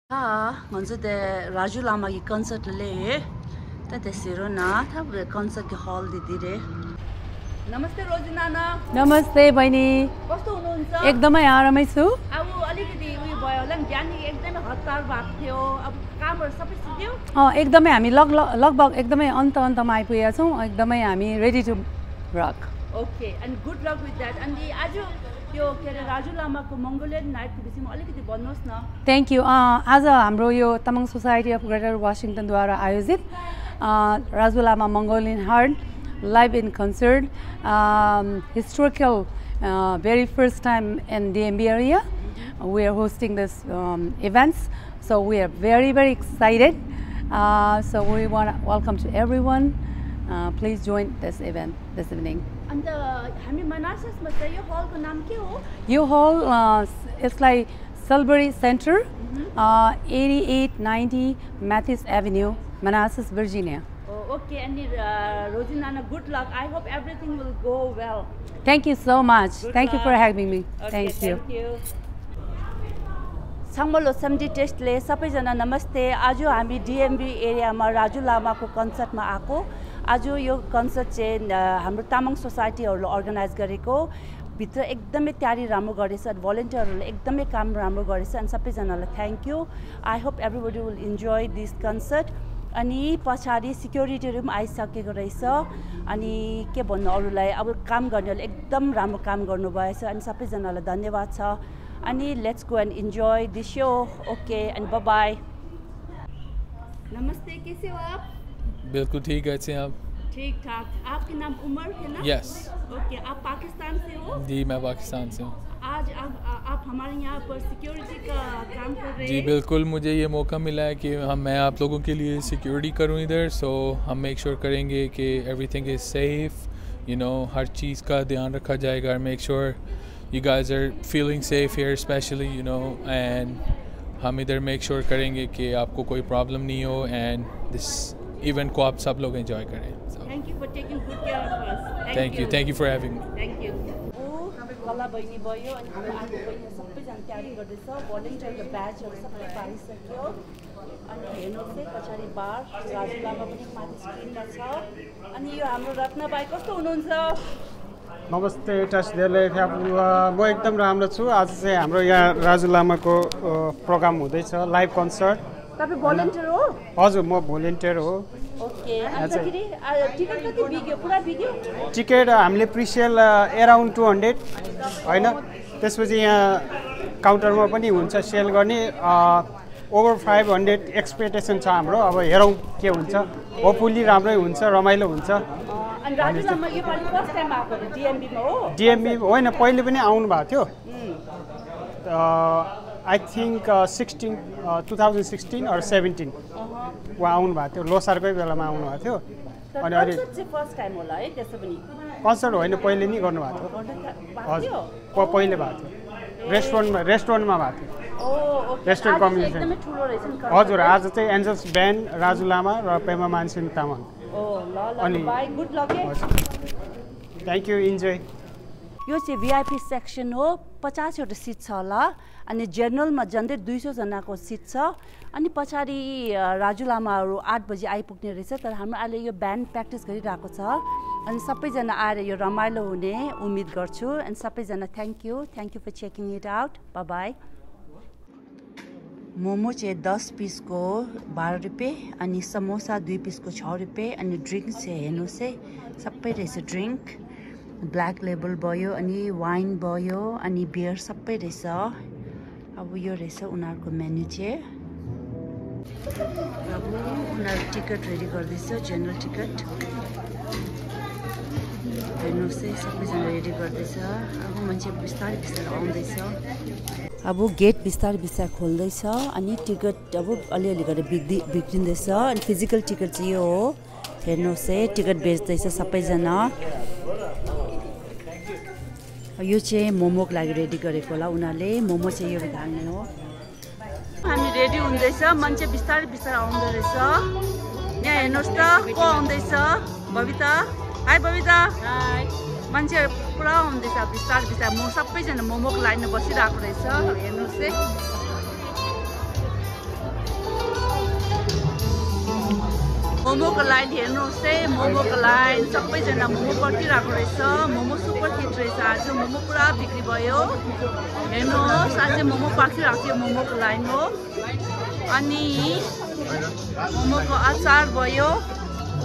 먼저 RAJU LAMA की concert ले त त्यसरो न था concert के hall दिदिरे नमस्ते रोजी नाना नमस्ते बहिनी कस्तो हुनुहुन्छ एकदमै आरामै छु अब अलिकति उयो भयो होला नि बिहान एकदमै हतार भएको थियो अब कामहरु सबै सिक्यो एकदमै हामी लगभग एकदमै अन्तमा आइपुगेका छौं एकदमै हामी ready to rock okay and good luck with that and आज यो के रे RAJU LAMA को मंगोलियन नाइट को विषयमा अलिकति भन्नुहोस् न थ्यांक यू आज हाम्रो यो तमङ सोसाइटी अफ ग्रेटर वाशिंगटन द्वारा आयोजित RAJU LAMA Mongolian Heart live in concert, historical, very first time in DMV area. We are hosting this events, so we are very excited. So we want to welcome to everyone. Please join this event this evening. And हामी मनाससमा चाहिँ यो हलको नाम के हो? यो hall it's like Salisbury Center, 8890 Mathis Avenue, Manassas, Virginia. Okay, and Rosie Nana, good luck. I hope everything will go well. Thank you so much. Thank you for having me. Okay, thank you. Sangmalo samdi test le सबैजना नमस्ते आज हामी DMV एरियामा RAJU LAMA को कन्सर्टमा आको आज यो concert चाहिँ हाम्रो तामाङ सोसाइटीहरुले अर्गनाइज गरेको भित्र एकदमै तयारी राम्रो गरेछ भलन्टियरहरुले एकदमै काम राम्रो गरेछ अनि सबैजनालाई thank you I hope everybody will enjoy this concert अनि पछाडी सिक्युरिटीहरु पनि आइसकेको रहेछ अनि के भन्नु अरुलाई अब काम गर्नेहरुले एकदम राम्रो काम गर्नु भएछ अनि सबैजनालाई धन्यवाद छ अनि let's go and enjoy this show okay and bye bye नमस्ते कैसे हो आप बिल्कुल ठीक है आप ठीक ठाक आपके नाम उमर है ना यस ओके आप पाकिस्तान से हो जी मैं पाकिस्तान से हूँ आज आप हमारे यहाँ पर सिक्योरिटी का काम कर रहे हैं जी बिल्कुल मुझे ये मौका मिला है कि मैं आप लोगों के लिए सिक्योरिटी करूँ इधर सो हम मेक श्योर करेंगे कि everything is safe you know हर चीज़ का ध्यान रखा जाएगा make sure you guys are feeling safe here specially you know and हम इधर मेक श्योर करेंगे कि आपको कोई प्रॉब्लम नहीं हो एंड दिस इवेंट को आप सब लोग एंजॉय करें thank you for taking good care of us thank you for having me thank you कला बहिनी भयो अनि आज बहिनी सबैजना तयारी गर्दैछ भलन्टियरको ब्याचहरु सबै पाइसक्यो अनि हेर्नुहोस् है पछाडी बार RAJU LAMA पनि माथि स्क्रिनमा छ अनि यो हाम्रो रत्न भाइ कस्तो हुनुहुन्छ नमस्ते टसदेले म एकदम राम्रो छु आज चाहिँ हाम्रो यहाँ RAJU LAMA को प्रोग्राम हुँदैछ लाइभ कन्सर्ट तपाई भलन्टियर हो हजुर म भलन्टियर हो ओके अन्तखेरि टिकट कति बिग्यो पुरा बिग्यो टिकट हामीले प्रिसेल अराउन्ड 200 हैन त्यसपछि यहाँ काउन्टरमा पनि हुन्छ सेल गर्ने ओभर 500 एक्सपेक्टेसन छ हाम्रो अब हेरौं के हुन्छ होपफुली राम्रै हुन्छ रमाइलो हुन्छ अनि RAJU LAMA यो पालि फर्स्ट टाइम आएको DMB मा हो DMB होइन पहिले पनि आउनु भएको थियो I think 2016 or 17 वहाँ आउनु भएको थियो लोसारकै बेलामा आउनु भएको थियो अनि अहिले चाहिँ फर्स्ट टाइम होला है त्यसो पनि कन्सर्ट होइन पहिले नि गर्नु भएको थियो हजुर पहिले भएको थियो रेस्टुरेन्टमा भएको थियो ओके रेस्टुरेन्ट कम्युनिकेसन एकदमै ठुलो रहेछ नि हजुर आज चाहिँ एन्जल्स ब्यान्ड RAJU LAMA र पेमा मानसिंह तामाङ ल bye good luck thank you enjoy यो चाहिँ VIP सेक्सन हो 50 वटा सिट छ होला अनि जनरलमा झन्डै 200 जनाको सिट छ अनि पछाडी RAJU LAMAहरु 8 बजे आइपुग्ने रहेछ तर हाम्रो अहिले यो ब्यान्ड प्र्याक्टिस गरिरहेको छ अनि सबैजना आएर यो रमाइलो हुने उम्मेद गर्छु अनि सबैजना thank you for checking it out bye bye momo चाहिँ 10 पिसको 12 रुपैयाँ अनि समोसा 2 पिसको 6 रुपैयाँ अनि ड्रिंक चाहिँ हेर्नुस् है सबै रहेछ ड्रिंक ब्ल्याक लेबल भयो अनि वाइन भयो अनि बियर सबै रहेछ अब यो रहेछ उनीहरूको मेन्यु चाहिँ अब उनीहरू टिकट रेडी गर्दैछ जनरल टिकट हेर्नुहोस् है सबैजना रेडी गर्दैछ अब मान्छे बिस्तारै आउँदैछ अब गेट बिस्तारै खोल्दैछ अनि टिकट अब अलिअलि गरेर बिग्रिँदैछ अनि फिजिकल टिकट चाहिँ यो हो हेर्नुहोस् है टिकट बेच्दैछ सबैजना यो चाहिँ मोमोको लागि रेडी गरेको होला उनीहरूले मोमो चाहिँ यो हाल्ने हो हामी रेडी हुँदैछ मान्छे बिस्तारै आउँदै रहेछ यहाँ हेर्नुहोस् त को आउँदैछ बबिता हाई बबिता हाई मान्छे पुरा आउँदैछ बिस्तारै म सबैजना मोमोको लाइनमा बसिरहेको रहेछ हेर्नुहोस् है मोमोको लाइन हेर्नुहोस् है, मोमोको लाइन सबैजना मोमो पर्खिरहेको रहेछ। मोमो सुपर हिट रहेछ आज, मोमो पुरा बिक्री भयो। हेर्नुहोस् आज मोमो पर्खिरहेको थियो, मोमोको लाइन हो। अनि मोमोको अचार भयो,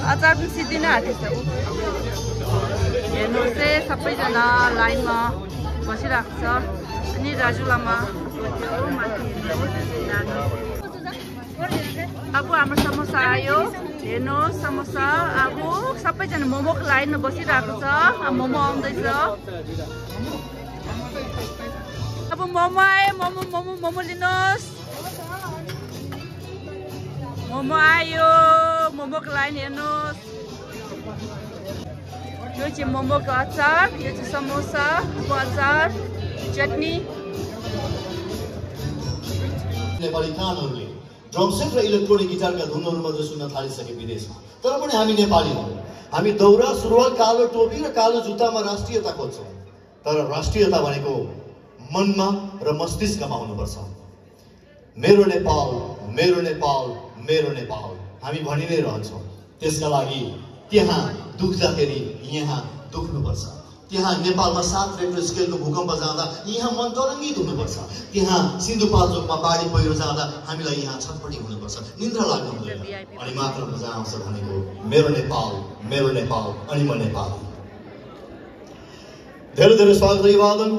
अचार पनि सिद्धिन आँटेछ। हेर्नुहोस् है, सबैजना लाइनमा बसिरहेको छ। अनि राजु लामा अब हाम्रो समोसा आयो, हेर्नुहोस् समोसा। अब सबैजना मोमोको लाइनमा बसिरहेको छ। अब मोमो आउँदैछ। अब मोमो आयो, मोमो लिनुहोस्। मोमो आयो, मोमोको लाइन हेर्नुहोस्। यो चाहिँ मोमोको अचार, यो चाहिँ समोसाको अचार, चटनी। नेपाली कानहरूले ड्रमसेट र इलेक्ट्रोनिक गिटारका धुनहरू मात्र सुन्न थालिसके विदेशमा, तर पनि हामी नेपाली हौँ। हामी दौरा सुरुवाल कालो टोपी र कालो जुत्तामा राष्ट्रियता खोज्छौँ, तर राष्ट्रियता भनेको मनमा र मस्तिष्कमा हुनुपर्छ। मेरो नेपाल, मेरो नेपाल, मेरो नेपाल हामी भनि नै रहन्छौँ। त्यसका लागि त्यहाँ दुख्दाखेरि यहाँ दुख्नुपर्छ। त्यहाँ नेपालमा 7 रेक्टर स्केलको भूकम्प जाँदा यहाँ मन तरङ्गित हुनुपर्छ। त्यहाँ सिन्धुपाल्चोकमा बाढी पहिरो जाँदा हामीलाई यहाँ छटपटी हुनुपर्छ, निन्द्रा लाग्नु हुँदैन। अनि मात्र मजा आउँछ भनेको मेरो नेपाल, मेरो नेपाल, अनि म नेपाल। धेरै धेरै स्वागत, अभिवादन।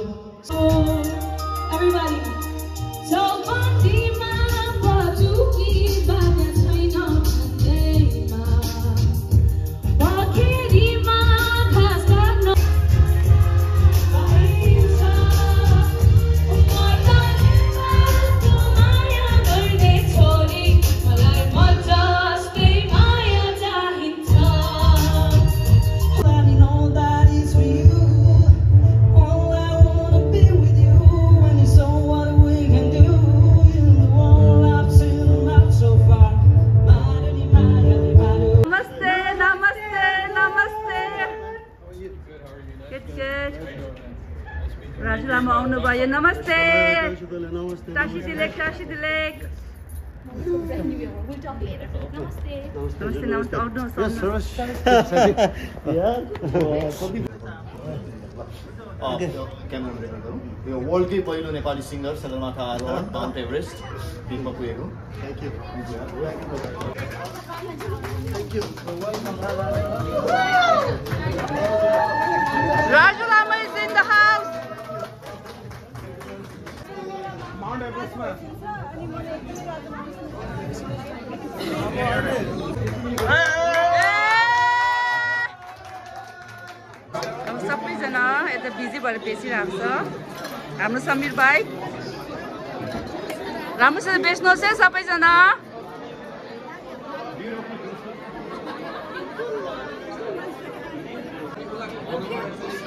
राजु लामा आउनुभयो, नमस्ते। टासी दिलेक, टासी दिलेक। नमस्ते, नमस्ते, आउनुहोस्। यो वर्ल्डकै पहिलो नेपाली सिङ्गर सगरमाथा आरोहण माउन्ट एभरेस्ट पिकमा पुगेको। Raju Lama is in the house. Mount Everest ma. अब सबैजना यता बिजी भएर बेचिरहेको छ। हाम्रो समीर भाइ राम्रोसँग बेच्नुहोस् है सबैजना।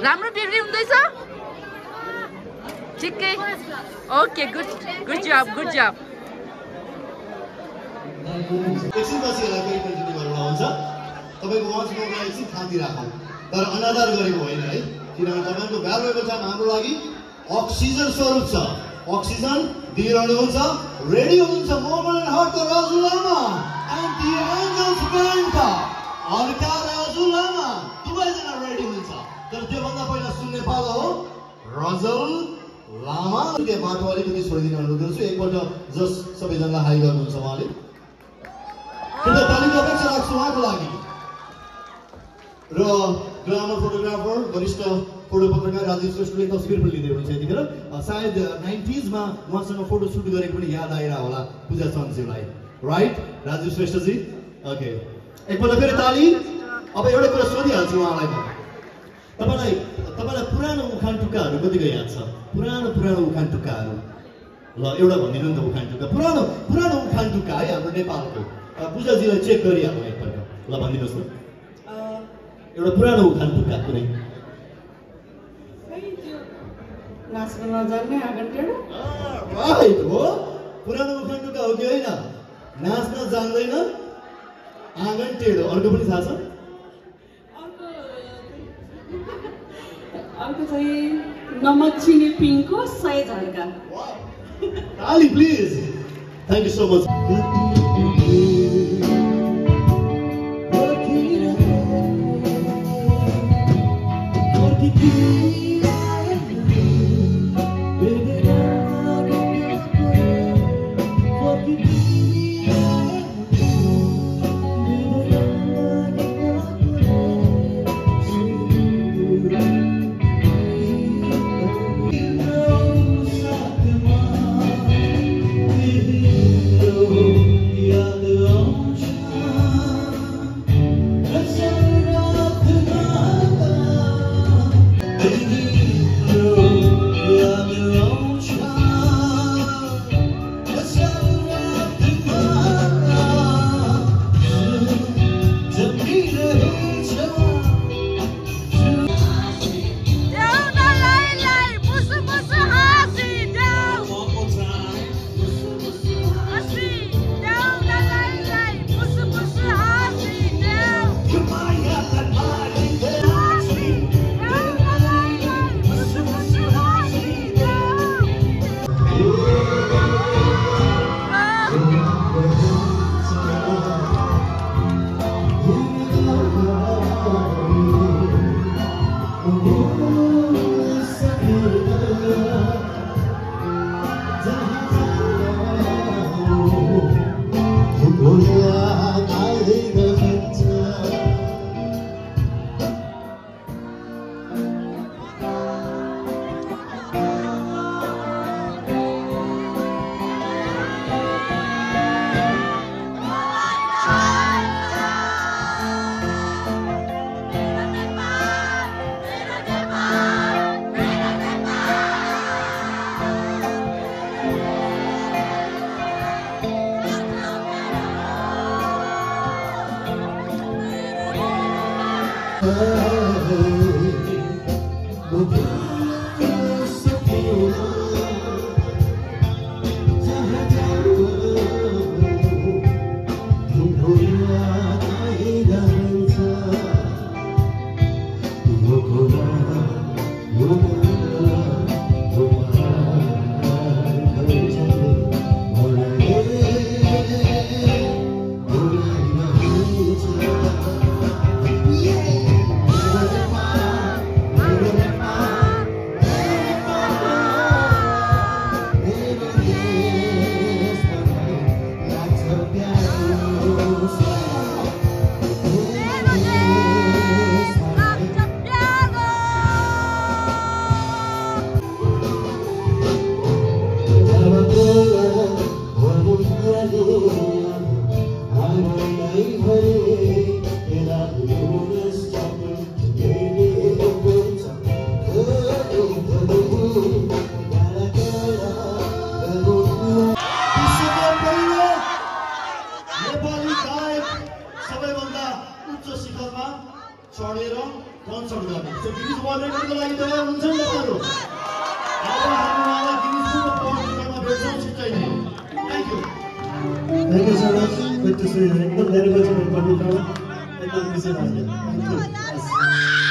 राम्रो बिक्री हुँदैछ, ठिकै। ओके, गुड जब, गुड जब। एकछिनपछि यसलाई कोही कन्टिन्यू गर्नु हुन्छ। तपाईँको वाचमा एकछिन थाती राखौँ, तर अनादर गरेको होइन है, किनभने तपाईँको भ्यालुएबल टाइम हाम्रो लागि अक्सिजन स्वरूप छ। अक्सिजन दिइरहनुहुन्छ, रेडी हुनुहुन्छ मोङ्गोलियन हार्टको Raju Lama and the angels ब्यान्डका अर्का राजु लामा, दुवैजना रेडी हुन्छ। तर त्योभन्दा पहिला सुन्ने पालो हो रजल लामा। त्यो बाटो अलिकति छोडिदिनु अनुरोध गर्छु। एकपल्ट जस सबैजनालाई हाई गर्नुहुन्छ उहाँले, किन तालिमको अपेक्षा राख्छु उहाँको लागि। र ग्लामर फोटोग्राफर वरिष्ठ फोटो पत्रकार राजीव श्रेष्ठले तस्बिर पनि लिँदै हुनुहुन्छ यतिखेर। सायद 90s मा उहाँसँग फोटो सुट गरेको पनि याद आइरह होला पूजा चन्द्रज्यूलाई, राइट राजीव श्रेष्ठजी? ओके, एकपल्ट फेरि ताली। अब एउटा कुरा सोधिहाल्छु उहाँलाई म, तपाईँलाई पुरानो उखान टुक्काहरू कतिको याद छ? पुरानो उखान टुक्काहरू ल एउटा भनिदिनु नि त। उखान टुक्का, पुरानो उखान टुक्का है हाम्रो नेपालको। पूजाजीलाई चेक गरिहाल्नु एकपल्ट, ल भनिदिनुहोस् न एउटा पुरानो उखान टुक्का कुनै। नाच्न नजान्ने आँगन टेढो। राइट हो, पुरानो उखान टुक्का हो कि होइन? नाच्न जान्दैन आँगन टेढो। अर्को पनि थाहा छ? अर्को चाहिँ नमच्छिने पिङको 100 झड्का। ताली please, thank you so much. Thank you so much. Good to see you. एकदम धेरै पछि म कविता एकदम खुसी लाग्यो. Thank you.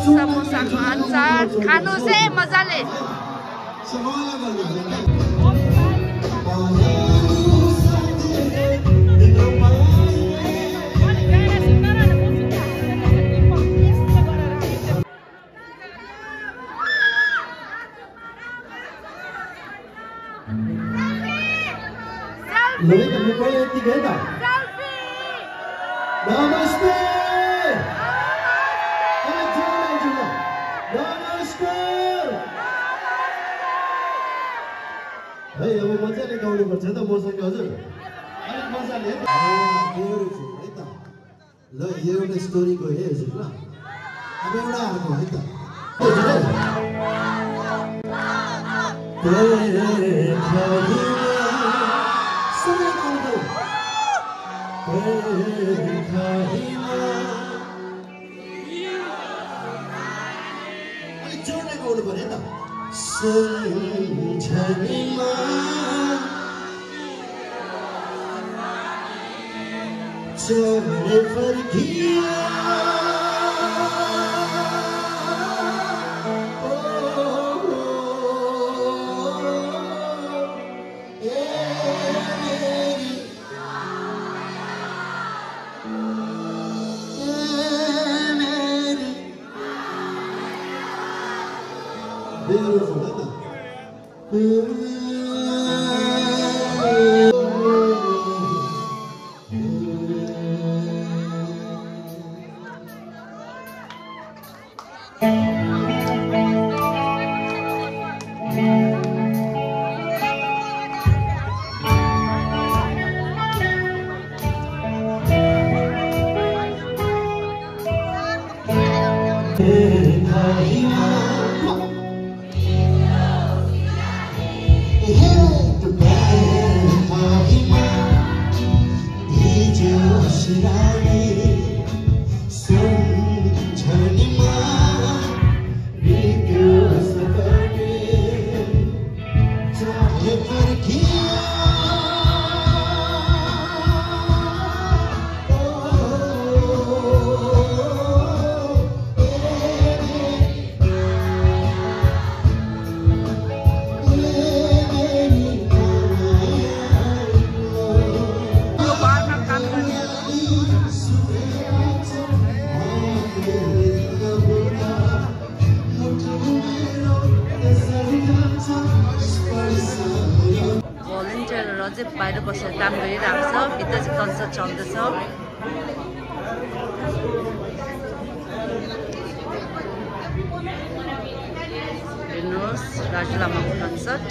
समोसाको अचार खानुस् है मजाले। नमस्ते है अब मजाले गाउनुपर्छ त मसँग हजुर अलिक मजाले ब्युटिफुल है त ल यो एउटा स्टोरीको है हजुर ल अब एउटा आएको है त अलिक जोडले गाउनु पर्यो त सम्झनीमा चढे फर्किया Beautiful, isn't it? चाहिँ बाहिर बसेर काम गरिरहेको छ भित्र चाहिँ कन्सर्ट चल्दैछ हेर्नुहोस् राजु लामाको कन्सर्ट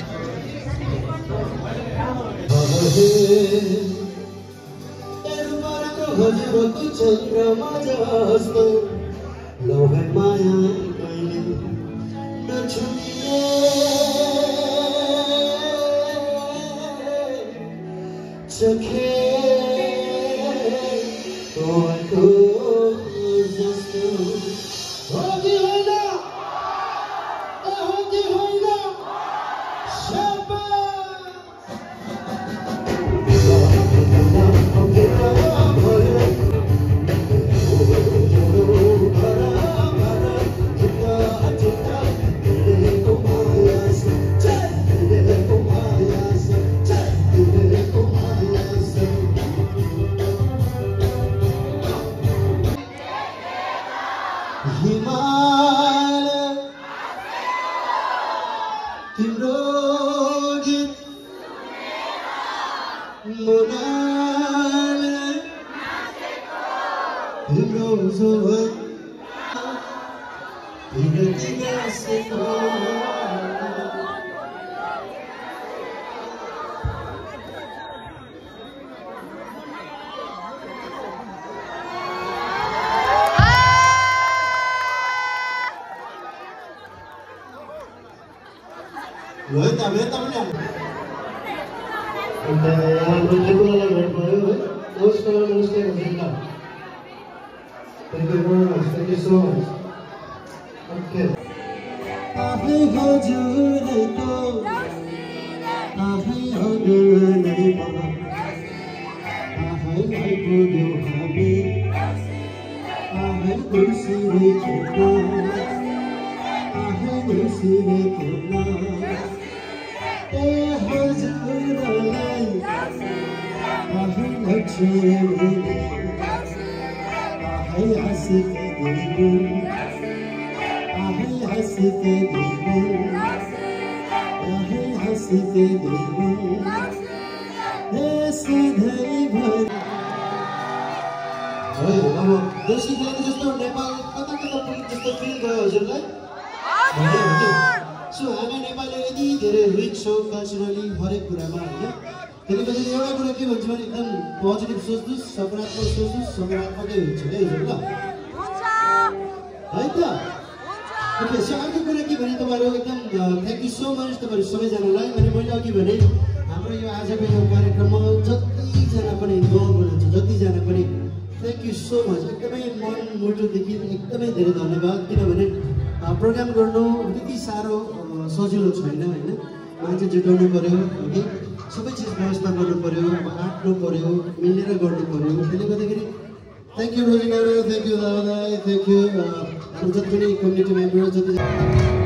प्रोग्राम गर्नु त्यति साह्रो सजिलो छैन हैन मान्छे जुटाउनु पर्यो है सबै चीज व्यवस्था गर्नु पर्यो आट्नु पर्यो मिलेर गर्नु पर्यो त्यसले गर्दाखेरि thank you Rojina thank you दादा थ्यांक यू हाम्रो जति पनि कम्युनिटी मेम्बर जति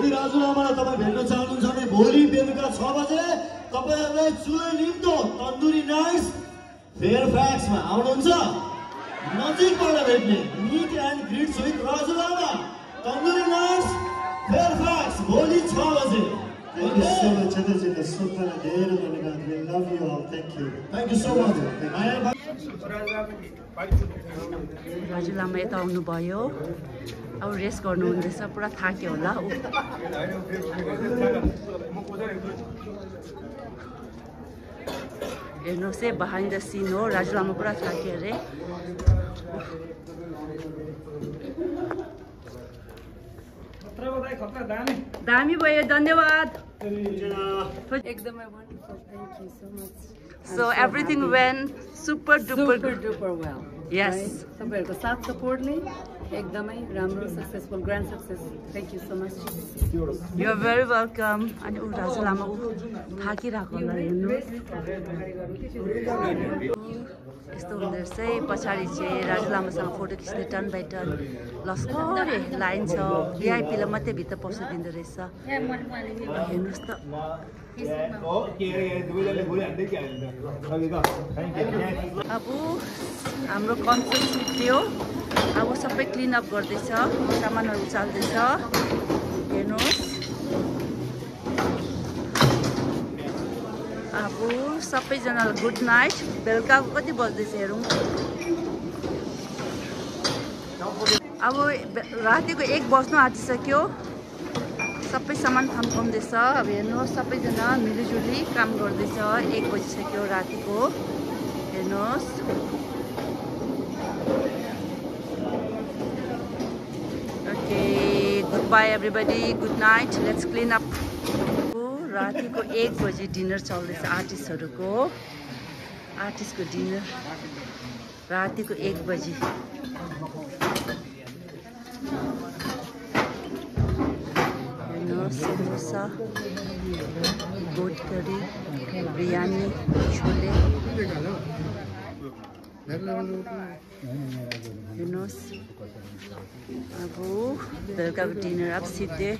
भोलि राजु लामालाई तपाईँ भेट्न चाहनुहुन्छ भने भोलि बेलुका 6 बजे तपाईहरुलाई चुले निम्तो तन्दुरी नाइट्स फेयरफ्याक्समा आउनुहुन्छ नजिकबाट भेट्ने meet and greets with Raju Lama tandoori nights Fairfax भोलि 6 बजे Thank you so much, Chandra. Super, धेरै धन्यवाद. We love you all. Thank you. Thank you so much. Raju Lama यता आउनुभयो अब रेस्ट गर्नुहुँदैछ पुरा थाक्यो होला हेर्नुहोस् है बिहाइन्ड द सिन हो राजु लामा पुरा थाक्यो अरे दामी भयो धन्यवाद एकदमै wonderful. Thank you so much. So everything went super duper well. Yes. तपाईँहरुको साथ सपोर्टले एकदमै राम्रो successful grand success. Thank you so much. You are very welcome. अनि उ राजु लामा थाकिरहेको होला हेर्नु यस्तो हुँदो रहेछ है पछाडि चाहिँ राजु लामासँग फोटो खिच्ने टर्न बाई टर्न लस्करे लाइन छ भिआइपीलाई मात्रै भित्र पस्नु दिँदो रहेछ हेर्नुहोस् त अब हाम्रो कन्सर्ट सुत्यो अब सबै क्लिन अप गर्दैछ सामानहरू उचाल्दैछ हेर्नुहोस् अब सबैजनालाई गुड नाइट बेलुकाको कति बज्दैछ हेरौँ अब रातिको 1 बज्नु आँटिसक्यो सबै सामान थन्काउँदैछ अब हेर्नुहोस् सबैजना मिलिजुली काम गर्दैछ 1 बजिसक्यो रातिको हेर्नुहोस् okay good by everybody good night let's clean up रातिको 1 बजी डिनर चल्दैछ आर्टिस्टको डिनर रातिको 1 बजी हेर्नुहोस् समोसा गोट करी बिरयानी छोले हेर्नुहोस् अब बेलुकाको डिनर अब सिद्धे